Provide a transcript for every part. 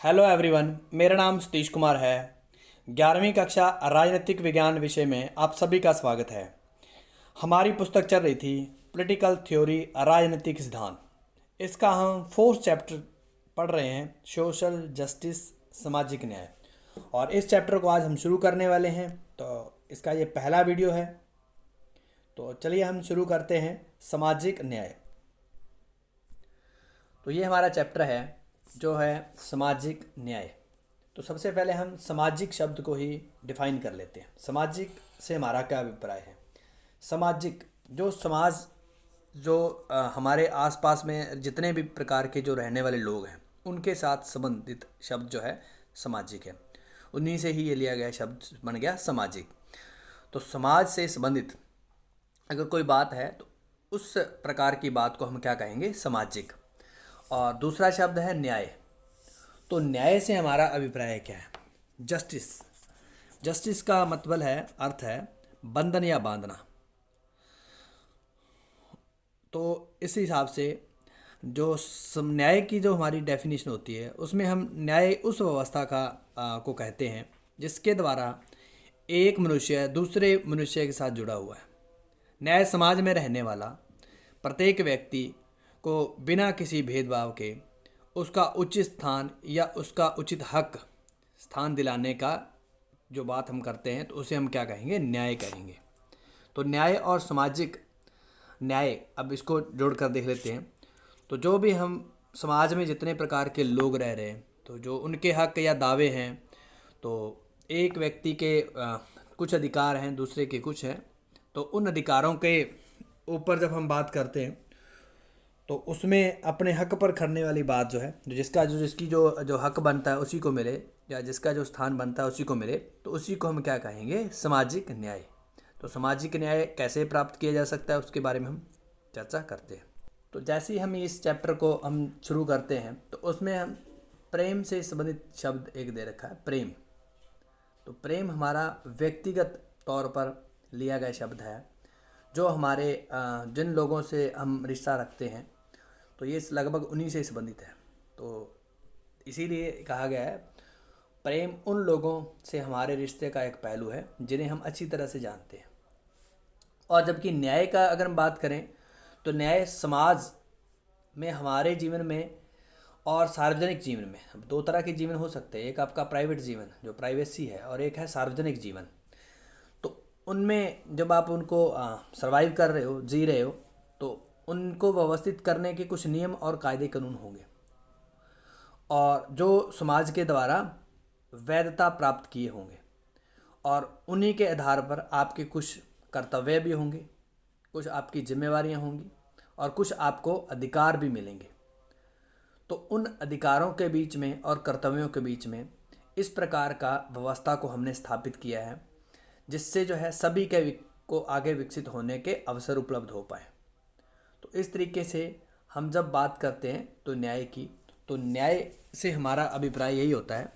Hello everyone, मेरा नाम सतीश कुमार है। 11वीं कक्षा राजनीतिक विज्ञान विषय में आप सभी का स्वागत है। हमारी पुस्तक चल रही थी पॉलिटिकल थ्योरी राजनीतिक सिद्धांत। इसका हम फोर्थ चैप्टर पढ़ रहे हैं, सोशल जस्टिस सामाजिक न्याय। और इस चैप्टर को आज हम शुरू करने वाले हैं। तो इसका ये पहला वीडियो है। तो चलिए हम शुरू करते हैं सामाजिक न्याय। तो ये हमारा चैप्टर है जो है सामाजिक न्याय। तो सबसे पहले हम सामाजिक शब्द को ही डिफाइन कर लेते हैं। सामाजिक से हमारा क्या अभिप्राय है। सामाजिक जो समाज जो हमारे आसपास में जितने भी प्रकार के जो रहने वाले लोग हैं उनके साथ संबंधित शब्द जो है सामाजिक है। उन्हीं से ही ये लिया गया शब्द बन गया सामाजिक। तो समाज से संबंधित अगर कोई बात है तो उस प्रकार की बात को हम क्या कहेंगे, सामाजिक। और दूसरा शब्द है न्याय। तो न्याय से हमारा अभिप्राय क्या है, जस्टिस। जस्टिस का मतलब है, अर्थ है बंधन या बांधना। तो इस हिसाब से जो न्याय की जो हमारी डेफिनेशन होती है उसमें हम न्याय उस व्यवस्था को कहते हैं जिसके द्वारा एक मनुष्य दूसरे मनुष्य के साथ जुड़ा हुआ है। न्याय समाज में रहने वाला प्रत्येक व्यक्ति को बिना किसी भेदभाव के उसका उचित स्थान या उसका उचित हक स्थान दिलाने का जो बात हम करते हैं तो उसे हम क्या कहेंगे, न्याय कहेंगे। तो न्याय और सामाजिक न्याय, अब इसको जोड़ कर देख लेते हैं। तो जो भी हम समाज में जितने प्रकार के लोग रह रहे हैं तो जो उनके हक या दावे हैं, तो एक व्यक्ति के कुछ अधिकार हैं, दूसरे के कुछ हैं। तो उन अधिकारों के ऊपर जब हम बात करते हैं तो उसमें अपने हक पर करने वाली बात जो है, जिसकी जो जो हक बनता है उसी को मिले, या जिसका जो स्थान बनता है उसी को मिले, तो उसी को हम क्या कहेंगे, सामाजिक न्याय। तो सामाजिक न्याय कैसे प्राप्त किया जा सकता है उसके बारे में हम चर्चा करते हैं। तो जैसे ही हम इस चैप्टर को हम शुरू करते हैं तो उसमें हम प्रेम से संबंधित शब्द एक दे रखा है, प्रेम। तो प्रेम हमारा व्यक्तिगत तौर पर लिया गया शब्द है जो हमारे जिन लोगों से हम रिश्ता रखते हैं तो ये लगभग उन्हीं से संबंधित है। तो इसीलिए कहा गया है प्रेम उन लोगों से हमारे रिश्ते का एक पहलू है जिन्हें हम अच्छी तरह से जानते हैं। और जबकि न्याय का अगर हम बात करें तो न्याय समाज में, हमारे जीवन में और सार्वजनिक जीवन में, अब दो तरह के जीवन हो सकते हैं। एक आपका प्राइवेट जीवन जो प्राइवेसी है, और एक है सार्वजनिक जीवन। तो उनमें जब आप उनको सर्वाइव कर रहे हो, जी रहे हो, तो उनको व्यवस्थित करने के कुछ नियम और कायदे कानून होंगे और जो समाज के द्वारा वैधता प्राप्त किए होंगे, और उन्हीं के आधार पर आपके कुछ कर्तव्य भी होंगे, कुछ आपकी जिम्मेवारियां होंगी और कुछ आपको अधिकार भी मिलेंगे। तो उन अधिकारों के बीच में और कर्तव्यों के बीच में इस प्रकार का व्यवस्था को हमने स्थापित किया है जिससे जो है सभी को आगे विकसित होने के अवसर उपलब्ध हो पाए। तो इस तरीके से हम जब बात करते हैं तो न्याय की, तो न्याय से हमारा अभिप्राय यही होता है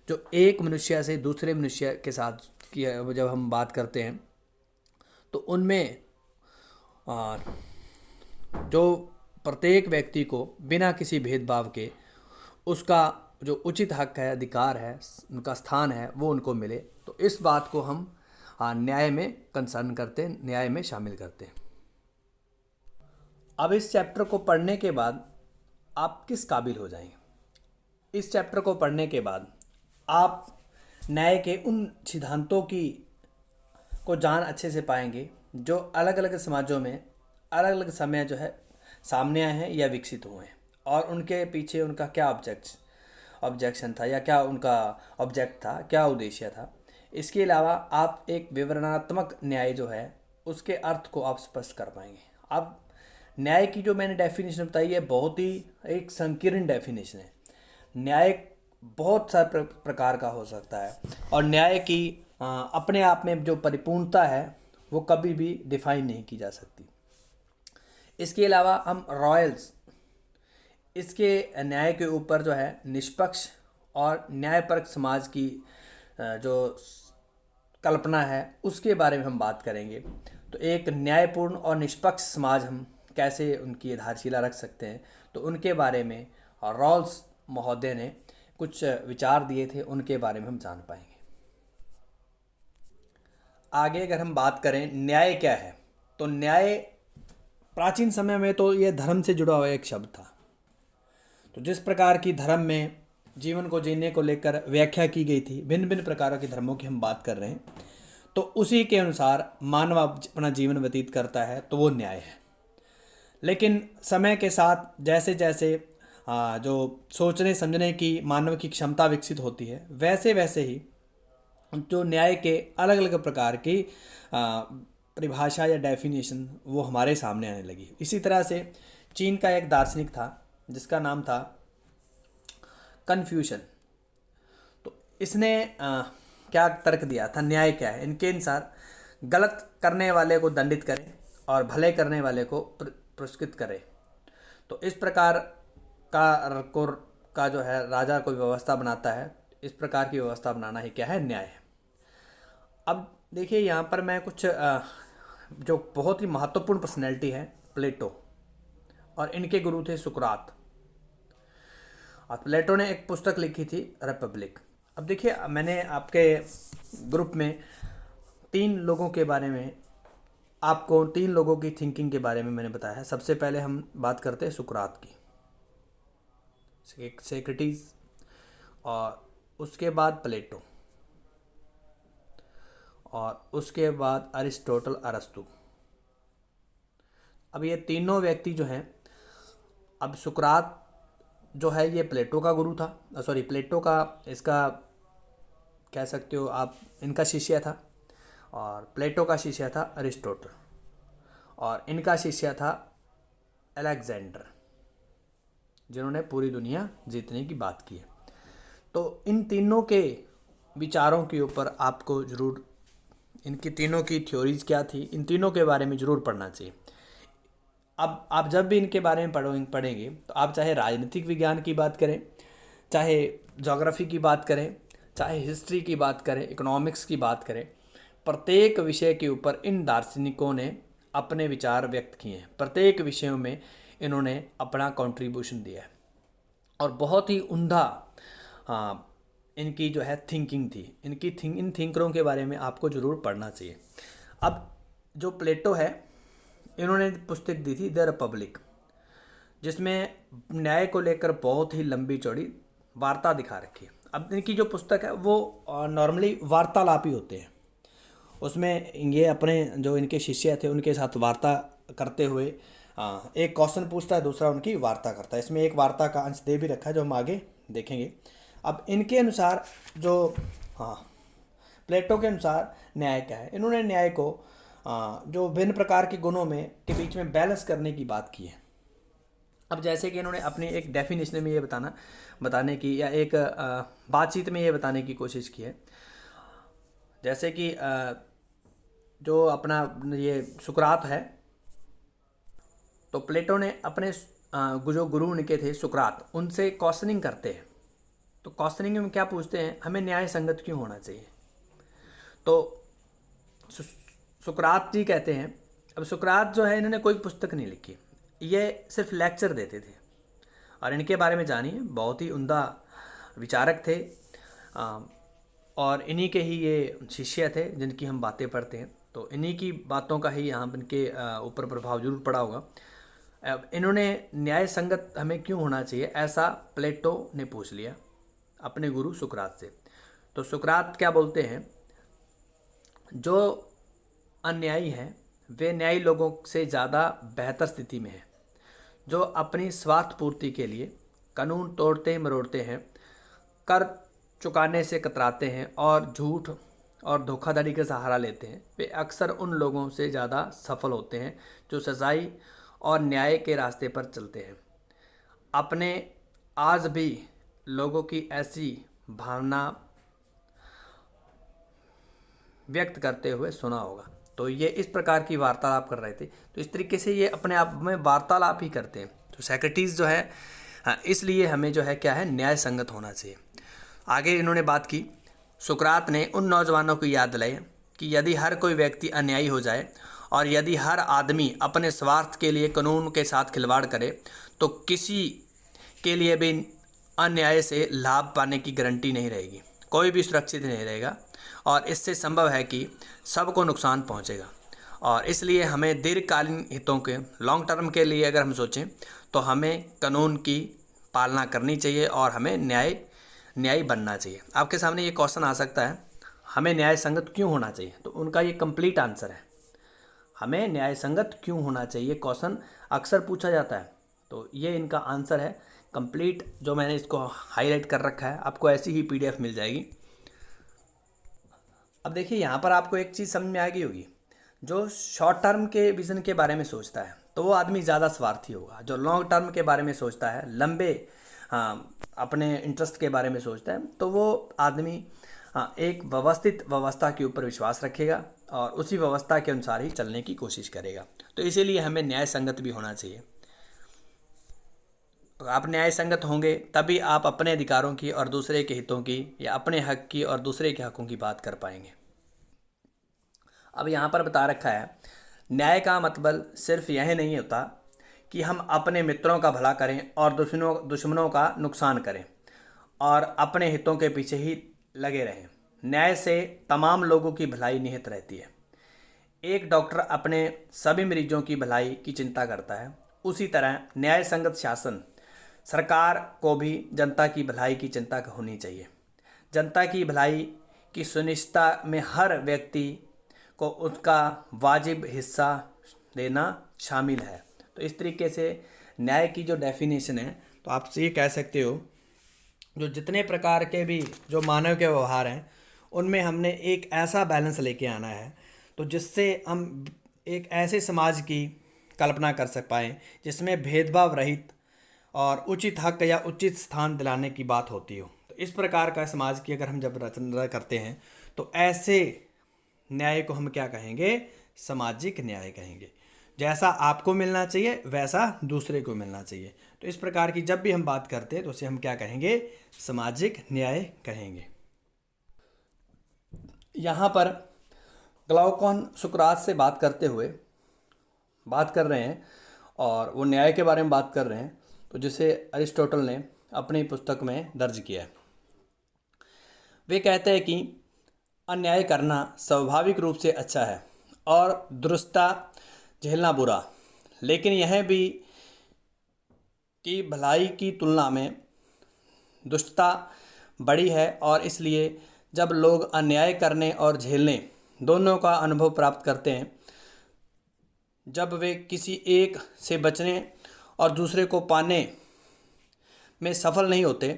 जो एक मनुष्य से दूसरे मनुष्य के साथ की जब हम बात करते हैं तो उनमें जो प्रत्येक व्यक्ति को बिना किसी भेदभाव के उसका जो उचित हक है, अधिकार है, उनका स्थान है, वो उनको मिले। तो इस बात को हम न्याय में कंसर्न करते हैं, न्याय में शामिल करते हैं। अब इस चैप्टर को पढ़ने के बाद आप किस काबिल हो जाएंगे। इस चैप्टर को पढ़ने के बाद आप न्याय के उन सिद्धांतों की को जान अच्छे से पाएंगे जो अलग अलग समाजों में अलग अलग समय जो है सामने आए हैं या विकसित हुए हैं, और उनके पीछे उनका क्या ऑब्जेक्शन था या क्या उनका ऑब्जेक्ट था, क्या उद्देश्य था। इसके अलावा आप एक विवरणात्मक न्याय जो है उसके अर्थ को आप स्पष्ट कर पाएंगे। आप न्याय की जो मैंने डेफिनेशन बताई है बहुत ही एक संकीर्ण डेफिनेशन है। न्याय बहुत सारे प्रकार का हो सकता है और न्याय की अपने आप में जो परिपूर्णता है वो कभी भी डिफाइन नहीं की जा सकती। इसके अलावा हम रॉयल्स, इसके न्याय के ऊपर जो है निष्पक्ष और न्यायपरक समाज की जो कल्पना है उसके बारे में हम बात करेंगे। तो एक न्यायपूर्ण और निष्पक्ष समाज हम कैसे उनकी आधारशिला रख सकते हैं, तो उनके बारे में रॉल्स महोदय ने कुछ विचार दिए थे, उनके बारे में हम जान पाएंगे। आगे अगर हम बात करें न्याय क्या है, तो न्याय प्राचीन समय में तो यह धर्म से जुड़ा हुआ एक शब्द था। तो जिस प्रकार की धर्म में जीवन को जीने को लेकर व्याख्या की गई थी, भिन्न भिन्न प्रकारों के धर्मों की हम बात कर रहे हैं, तो उसी के अनुसार मानव अपना जीवन व्यतीत करता है, तो वो न्याय है। लेकिन समय के साथ जैसे जैसे जो सोचने समझने की मानव की क्षमता विकसित होती है, वैसे वैसे ही जो न्याय के अलग अलग प्रकार की परिभाषा या डेफिनेशन वो हमारे सामने आने लगी। इसी तरह से चीन का एक दार्शनिक था जिसका नाम था कन्फ्यूशन। तो इसने क्या तर्क दिया था, न्याय क्या है, इनके अनुसार गलत करने वाले को दंडित करें और भले करने वाले को पुरस्कृत करें। तो इस प्रकार का जो है राजा कोई व्यवस्था बनाता है, इस प्रकार की व्यवस्था बनाना ही क्या है, न्याय है। अब देखिए यहाँ पर मैं कुछ जो बहुत ही महत्वपूर्ण पर्सनैलिटी है प्लेटो, और इनके गुरु थे सुकरात। और प्लेटो ने एक पुस्तक लिखी थी रिपब्लिक। अब देखिए मैंने आपके ग्रुप में 3 लोगों के बारे में, आपको 3 लोगों की थिंकिंग के बारे में मैंने बताया है। सबसे पहले हम बात करते हैं सुकरात की, सोक्रेटिस, और उसके बाद प्लेटो, और उसके बाद अरिस्टोटल, अरस्तु। अब ये तीनों व्यक्ति जो हैं, अब सुकरात जो है ये प्लेटो का गुरु था, प्लेटो का, इसका कह सकते हो आप, इनका शिष्य था। और प्लेटो का शिष्य था अरिस्टोटल, और इनका शिष्य था अलेक्जेंडर, जिन्होंने पूरी दुनिया जीतने की बात की है। तो इन तीनों के विचारों के ऊपर आपको ज़रूर, इनकी तीनों की थ्योरीज क्या थी, इन तीनों के बारे में ज़रूर पढ़ना चाहिए। अब आप जब भी इनके बारे में पढ़ेंगे तो आप चाहे राजनीतिक विज्ञान की बात करें, चाहे ज्योग्राफी की बात करें, चाहे हिस्ट्री की बात करें, इकोनॉमिक्स की बात करें, प्रत्येक विषय के ऊपर इन दार्शनिकों ने अपने विचार व्यक्त किए हैं। प्रत्येक विषयों में इन्होंने अपना कंट्रीब्यूशन दिया है, और बहुत ही उम्दा इनकी जो है थिंकिंग थी। इन थिंकरों के बारे में आपको ज़रूर पढ़ना चाहिए। अब जो प्लेटो है, इन्होंने पुस्तक दी थी द रिपब्लिक, जिसमें न्याय को लेकर बहुत ही लंबी चौड़ी वार्ता दिखा रखी है। अब इनकी जो पुस्तक है वो नॉर्मली वार्तालाप ही होते हैं। उसमें ये अपने जो इनके शिष्य थे उनके साथ वार्ता करते हुए एक क्वेश्चन पूछता है, दूसरा उनकी वार्ता करता है। इसमें एक वार्ता का अंश दे भी रखा है जो हम आगे देखेंगे। अब इनके अनुसार जो प्लेटो के अनुसार न्याय क्या है, इन्होंने न्याय को जो भिन्न प्रकार के गुणों में के बीच में बैलेंस करने की बात की है। अब जैसे कि इन्होंने अपनी एक डेफिनेशन में ये बताने की, या एक बातचीत में ये बताने की कोशिश की है, जैसे कि जो अपना ये सुकरात है, तो प्लेटो ने अपने जो गुरु उनके थे सुकरात, उनसे क्वेश्चनिंग करते हैं। तो क्वेश्चनिंग में क्या पूछते हैं, हमें न्याय संगत क्यों होना चाहिए। तो सुकरात जी कहते हैं, अब सुकरात जो है इन्होंने कोई पुस्तक नहीं लिखी, ये सिर्फ लेक्चर देते थे, और इनके बारे में जानिए, बहुत ही उम्दा विचारक थे, और इन्हीं के ही ये शिष्य थे जिनकी हम बातें पढ़ते हैं। तो इन्हीं की बातों का ही यहाँ इनके ऊपर प्रभाव जरूर पड़ा होगा। अब इन्होंने न्याय संगत हमें क्यों होना चाहिए, ऐसा प्लेटो ने पूछ लिया अपने गुरु सुकरात से। तो सुकरात क्या बोलते हैं, जो अन्यायी हैं वे न्यायी लोगों से ज़्यादा बेहतर स्थिति में हैं, जो अपनी स्वार्थ पूर्ति के लिए कानून तोड़ते मरोड़ते हैं, कर चुकाने से कतराते हैं और झूठ और धोखाधड़ी का सहारा लेते हैं। वे अक्सर उन लोगों से ज़्यादा सफल होते हैं जो सच्चाई और न्याय के रास्ते पर चलते हैं। आपने आज भी लोगों की ऐसी भावना व्यक्त करते हुए सुना होगा। तो ये इस प्रकार की वार्तालाप कर रहे थे। तो इस तरीके से ये अपने आप में वार्तालाप ही करते हैं। तो सोक्रेटिस जो है, इसलिए हमें जो है क्या है, न्याय संगत होना चाहिए। आगे इन्होंने बात की, सुकरात ने उन नौजवानों को याद दिलाई कि यदि हर कोई व्यक्ति अन्यायी हो जाए और यदि हर आदमी अपने स्वार्थ के लिए कानून के साथ खिलवाड़ करे तो किसी के लिए भी अन्याय से लाभ पाने की गारंटी नहीं रहेगी, कोई भी सुरक्षित नहीं रहेगा और इससे संभव है कि सबको नुकसान पहुंचेगा। और इसलिए हमें दीर्घकालीन हितों के, लॉन्ग टर्म के लिए अगर हम सोचें तो हमें कानून की पालना करनी चाहिए और हमें न्यायी बनना चाहिए। आपके सामने ये क्वेश्चन आ सकता है, हमें न्याय संगत क्यों होना चाहिए? तो उनका ये कंप्लीट आंसर है, हमें न्याय संगत क्यों होना चाहिए। क्वेश्चन अक्सर पूछा जाता है, तो ये इनका आंसर है कंप्लीट, जो मैंने इसको हाईलाइट कर रखा है। आपको ऐसी ही पीडीएफ मिल जाएगी। अब देखिए यहाँ पर आपको एक चीज़ समझ में आ गई होगी, जो शॉर्ट टर्म के विज़न के बारे में सोचता है तो वो आदमी ज़्यादा स्वार्थी होगा। जो लॉन्ग टर्म के बारे में सोचता है, लंबे अपने इंटरेस्ट के बारे में सोचता है, तो वो आदमी एक व्यवस्थित व्यवस्था के ऊपर विश्वास रखेगा और उसी व्यवस्था के अनुसार ही चलने की कोशिश करेगा। तो इसीलिए हमें न्याय संगत भी होना चाहिए। तो आप न्याय संगत होंगे तभी आप अपने अधिकारों की और दूसरे के हितों की, या अपने हक की और दूसरे के हकों की बात कर पाएंगे। अब यहाँ पर बता रखा है, न्याय का मतलब सिर्फ यह नहीं होता कि हम अपने मित्रों का भला करें और दुश्मनों का नुकसान करें और अपने हितों के पीछे ही लगे रहें। न्याय से तमाम लोगों की भलाई निहित रहती है। एक डॉक्टर अपने सभी मरीजों की भलाई की चिंता करता है, उसी तरह न्याय संगत शासन, सरकार को भी जनता की भलाई की चिंता होनी चाहिए। जनता की भलाई की सुनिश्चितता में हर व्यक्ति को उसका वाजिब हिस्सा देना शामिल है। तो इस तरीके से न्याय की जो डेफिनेशन है, तो आप ये कह सकते हो, जो जितने प्रकार के भी जो मानव के व्यवहार हैं उनमें हमने एक ऐसा बैलेंस लेके आना है, तो जिससे हम एक ऐसे समाज की कल्पना कर सक पाएँ जिसमें भेदभाव रहित और उचित हक या उचित स्थान दिलाने की बात होती हो। तो इस प्रकार का समाज की अगर हम जब रचना करते हैं तो ऐसे न्याय को हम क्या कहेंगे? सामाजिक न्याय कहेंगे। जैसा आपको मिलना चाहिए वैसा दूसरे को मिलना चाहिए। तो इस प्रकार की जब भी हम बात करते हैं तो उसे हम क्या कहेंगे? सामाजिक न्याय कहेंगे। यहाँ पर ग्लाउकॉन सुकरात से बात करते हुए बात कर रहे हैं और वो न्याय के बारे में बात कर रहे हैं, तो जिसे अरिस्टोटल ने अपनी पुस्तक में दर्ज किया है। वे कहते हैं कि अन्याय करना स्वाभाविक रूप से अच्छा है और दुरुस्ता झेलना बुरा, लेकिन यह भी कि भलाई की तुलना में दुष्टता बड़ी है और इसलिए जब लोग अन्याय करने और झेलने दोनों का अनुभव प्राप्त करते हैं, जब वे किसी एक से बचने और दूसरे को पाने में सफल नहीं होते,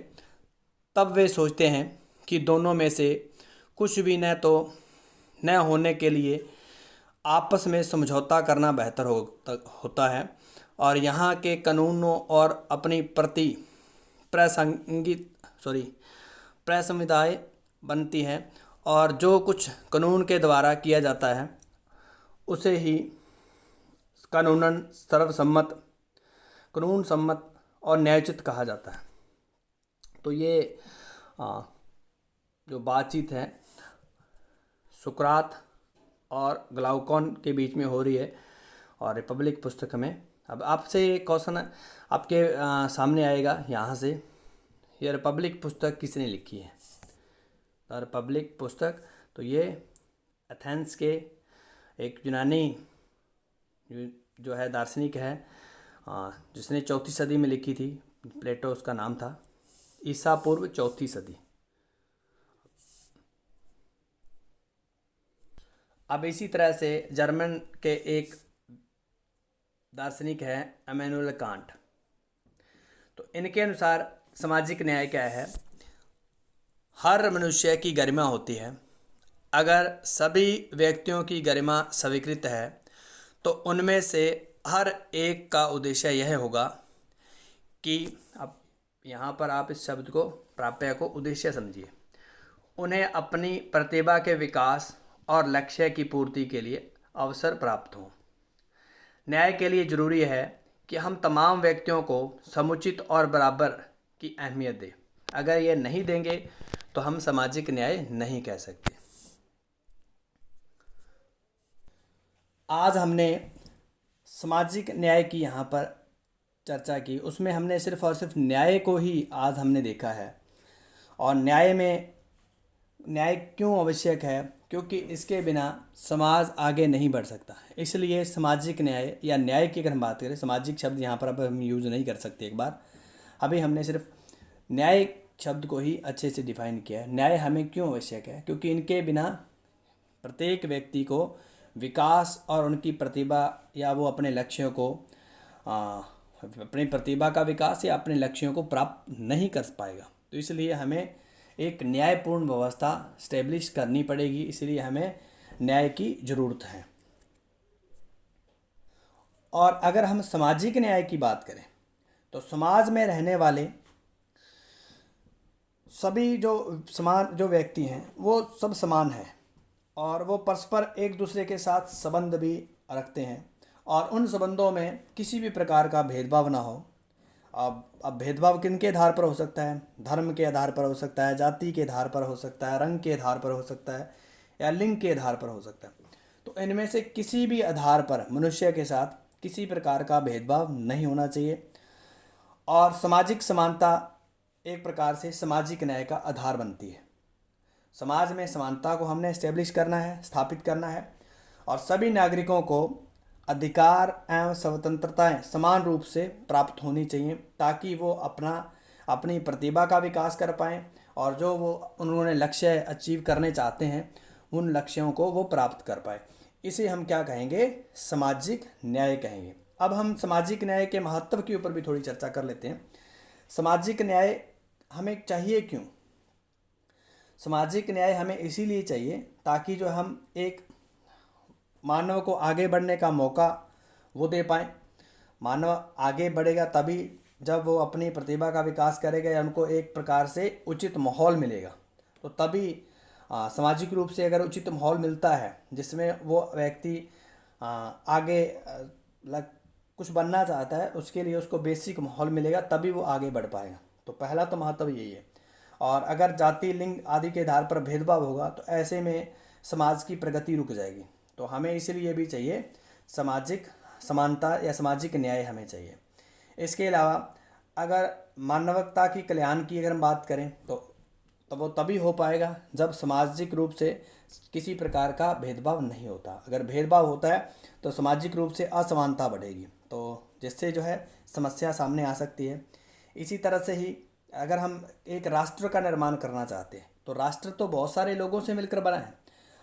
तब वे सोचते हैं कि दोनों में से कुछ भी न होने के लिए आपस में समझौता करना बेहतर होता है और यहाँ के कानूनों और अपनी प्रति प्रसंविधाएँ बनती हैं और जो कुछ कानून के द्वारा किया जाता है उसे ही कानूनन सर्वसम्मत, कानून सम्मत और न्यायोचित कहा जाता है। तो ये जो बातचीत है सुकरात और ग्लाउकॉन के बीच में हो रही है और रिपब्लिक पुस्तक में। अब आपसे क्वेश्चन आपके सामने आएगा यहाँ से, ये रिपब्लिक पुस्तक किसने लिखी है? द रिपब्लिक पुस्तक, तो ये एथेंस के एक यूनानी जो है दार्शनिक है, जिसने 4वीं सदी में लिखी थी, प्लेटो उसका नाम था, ईसा पूर्व 4वीं सदी। अब इसी तरह से जर्मन के एक दार्शनिक है इमैनुअल कांट। तो इनके अनुसार सामाजिक न्याय क्या है? हर मनुष्य की गरिमा होती है। अगर सभी व्यक्तियों की गरिमा स्वीकृत है तो उनमें से हर एक का उद्देश्य यह होगा कि, अब यहाँ पर आप इस शब्द को, प्राप्य को उद्देश्य समझिए, उन्हें अपनी प्रतिभा के विकास और लक्ष्य की पूर्ति के लिए अवसर प्राप्त हो। न्याय के लिए जरूरी है कि हम तमाम व्यक्तियों को समुचित और बराबर की अहमियत दें। अगर ये नहीं देंगे तो हम सामाजिक न्याय नहीं कह सकते। आज हमने सामाजिक न्याय की यहाँ पर चर्चा की उसमें हमने सिर्फ और सिर्फ न्याय को ही आज हमने देखा है। और न्याय क्यों आवश्यक है, क्योंकि इसके बिना समाज आगे नहीं बढ़ सकता। इसलिए सामाजिक न्याय या न्याय की अगर हम बात करें, सामाजिक शब्द यहाँ पर अब हम यूज़ नहीं कर सकते। एक बार अभी हमने सिर्फ न्याय शब्द को ही अच्छे से डिफाइन किया है। न्याय हमें क्यों आवश्यक है, क्योंकि इनके बिना प्रत्येक व्यक्ति को विकास और उनकी प्रतिभा या वो अपने लक्ष्यों को अपनी प्रतिभा का विकास या अपने लक्ष्यों को प्राप्त नहीं कर पाएगा। तो इसलिए हमें एक न्यायपूर्ण व्यवस्था स्टेब्लिश करनी पड़ेगी, इसलिए हमें न्याय की ज़रूरत है। और अगर हम सामाजिक न्याय की बात करें तो समाज में रहने वाले सभी जो व्यक्ति हैं वो सब समान हैं और वो परस्पर एक दूसरे के साथ संबंध भी रखते हैं और उन संबंधों में किसी भी प्रकार का भेदभाव ना हो। अब भेदभाव किन के आधार पर हो सकता है? धर्म के आधार पर हो सकता है, जाति के आधार पर हो सकता है, रंग के आधार पर हो सकता है या लिंग के आधार पर हो सकता है। तो इनमें से किसी भी आधार पर मनुष्य के साथ किसी प्रकार का भेदभाव नहीं होना चाहिए। और सामाजिक समानता एक प्रकार से सामाजिक न्याय का आधार बनती है। समाज में समानता को हमने इस्टेब्लिश करना है, स्थापित करना है और सभी नागरिकों को अधिकार एवं स्वतंत्रताएं समान रूप से प्राप्त होनी चाहिए ताकि वो अपनी प्रतिभा का विकास कर पाएँ और जो वो उन्होंने लक्ष्य अचीव करने चाहते हैं उन लक्ष्यों को वो प्राप्त कर पाए। इसे हम क्या कहेंगे? सामाजिक न्याय कहेंगे। अब हम सामाजिक न्याय के महत्व के ऊपर भी थोड़ी चर्चा कर लेते हैं। सामाजिक न्याय हमें चाहिए क्यों? सामाजिक न्याय हमें इसीलिए चाहिए ताकि जो हम एक मानव को आगे बढ़ने का मौका वो दे पाएँ। मानव आगे बढ़ेगा तभी जब वो अपनी प्रतिभा का विकास करेगा या उनको एक प्रकार से उचित माहौल मिलेगा। तो तभी सामाजिक रूप से अगर उचित माहौल मिलता है जिसमें वो व्यक्ति आगे कुछ बनना चाहता है, उसके लिए उसको बेसिक माहौल मिलेगा तभी वो आगे बढ़ पाएगा। तो पहला तो महत्व यही है। और अगर जाति, लिंग आदि के आधार पर भेदभाव होगा तो ऐसे में समाज की प्रगति रुक जाएगी। तो हमें इसलिए भी चाहिए सामाजिक समानता या सामाजिक न्याय हमें चाहिए। इसके अलावा अगर मानवता की कल्याण की अगर हम बात करें तो वो तभी हो पाएगा जब सामाजिक रूप से किसी प्रकार का भेदभाव नहीं होता। अगर भेदभाव होता है तो सामाजिक रूप से असमानता बढ़ेगी, तो जिससे जो है समस्या सामने आ सकती है। इसी तरह से ही अगर हम एक राष्ट्र का निर्माण करना चाहते हैं तो राष्ट्र तो बहुत सारे लोगों से मिलकर बना है,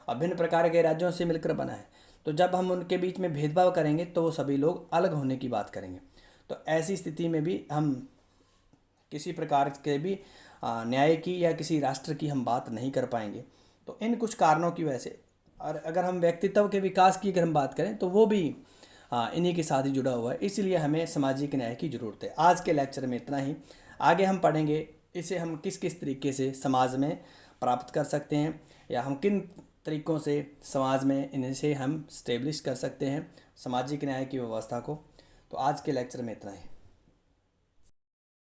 विभिन्न प्रकार के राज्यों से मिलकर बना है। तो जब हम उनके बीच में भेदभाव करेंगे तो वो सभी लोग अलग होने की बात करेंगे। तो ऐसी स्थिति में भी हम किसी प्रकार के भी न्याय की या किसी राष्ट्र की हम बात नहीं कर पाएंगे। तो इन कुछ कारणों की वजह से, और अगर हम व्यक्तित्व के विकास की अगर हम बात करें तो वो भी इन्हीं के साथ ही जुड़ा हुआ है। इसलिए हमें सामाजिक न्याय की ज़रूरत है। आज के लेक्चर में इतना ही। आगे हम पढ़ेंगे इसे हम किस किस तरीके से समाज में प्राप्त कर सकते हैं या हम किन तरीक़ों से समाज में इनसे हम स्टेब्लिश कर सकते हैं सामाजिक न्याय की व्यवस्था को। तो आज के लेक्चर में इतना ही।